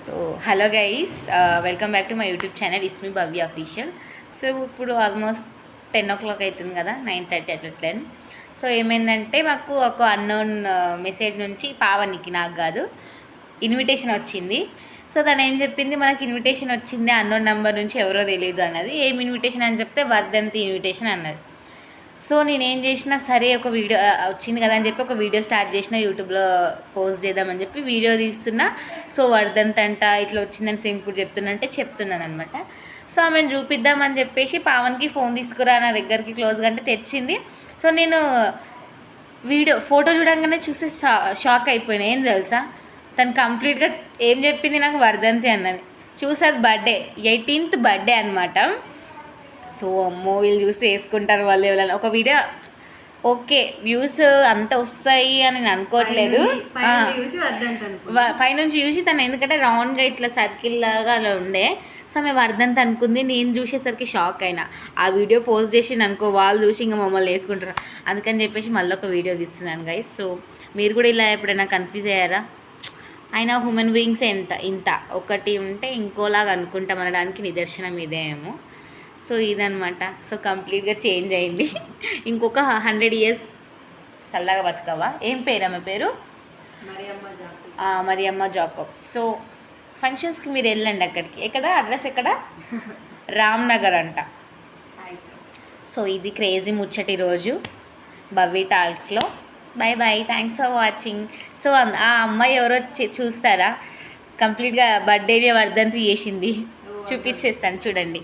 So hello guys, welcome back to my YouTube channel ఇస్మి Bhavya official. So ఇప్పుడు almost 10 o'clock అవుతుంది కదా, 9:30 అట్లా 10. సో ఏమైందంటే మాకు ఒక అన్నోన్ మెసేజ్ నుంచి పావనికి, నాకు కాదు, ఇన్విటేషన్ వచ్చింది. సో తను ఏం చెప్పింది, మనకి ఇన్విటేషన్ వచ్చింది అన్నోన్ నెంబర్ నుంచి, ఎవరో తెలియదు అన్నది. ఏం ఇన్విటేషన్ అని చెప్తే వర్ధంతి ఇన్విటేషన్ అన్నది. సో నేనేం చేసినా సరే, ఒక వీడియో వచ్చింది కదా అని చెప్పి ఒక వీడియో స్టార్ట్ చేసిన, యూట్యూబ్లో పోస్ట్ చేద్దామని చెప్పి వీడియో తీస్తున్నా. సో వర్ధంత్ అంట ఇట్లా వచ్చిందని సింపుల్ చెప్తున్నాను అనమాట. సో ఆమెను చూపిద్దామని చెప్పేసి పావన్కి ఫోన్ తీసుకురా నా దగ్గరికి క్లోజ్గా అంటే తెచ్చింది. సో నేను ఫోటో చూడంగానే చూస్తే షాక్ అయిపోయినా. ఏం తెలుసా, తను కంప్లీట్గా ఏం చెప్పింది నాకు, వర్ధంతి అన్నది. చూసేది బర్త్డే, 18th బర్త్డే అనమాట. సో అమ్మో, వీళ్ళు చూసి వేసుకుంటారు వాళ్ళు ఎవరైనా. ఒక వీడియో ఓకే వ్యూస్ అంత వస్తాయి అని నేను అనుకోవట్లేదు. పైనుంచి చూసి తను, ఎందుకంటే రౌండ్గా ఇట్లా సర్కిల్ లాగా అలా ఉండే. సో మేము వర్ధంతి అనుకుంది. నేను చూసేసరికి షాక్ అయినా. ఆ వీడియో పోస్ట్ చేసి అనుకో, వాళ్ళు చూసి ఇంకా మమ్మల్ని వేసుకుంటారు. అందుకని చెప్పేసి మళ్ళీ ఒక వీడియో తీస్తున్నాను గైస్. సో మీరు కూడా ఇలా ఎప్పుడైనా కన్ఫ్యూజ్ అయ్యారా? అయినా హ్యూమన్ బీయింగ్స్ ఇంత ఒకటి ఉంటే ఇంకోలాగా అనుకుంటాం అనడానికి నిదర్శనం ఇదేమో. సో ఇదనమాట. సో కంప్లీట్గా చేంజ్ అయింది. ఇంకొక 100 years చల్లగా బతుకవా. ఏం పేరు ఆమె పేరు? మరియమ్మ జాకబ్. సో ఫంక్షన్స్కి మీరు వెళ్ళండి అక్కడికి. ఎక్కడ అడ్రస్ ఎక్కడ? రామ్నగర్ అంట. సో ఇది క్రేజీ ముచ్చటి రోజు భవ్య టాక్స్లో. Bye bye, thanks for watching. So ఆ అమ్మాయి ఎవరో చూస్తారా? కంప్లీట్గా బర్త్డేని వర్ధంతి చేసింది. చూపిస్తాను చూడండి.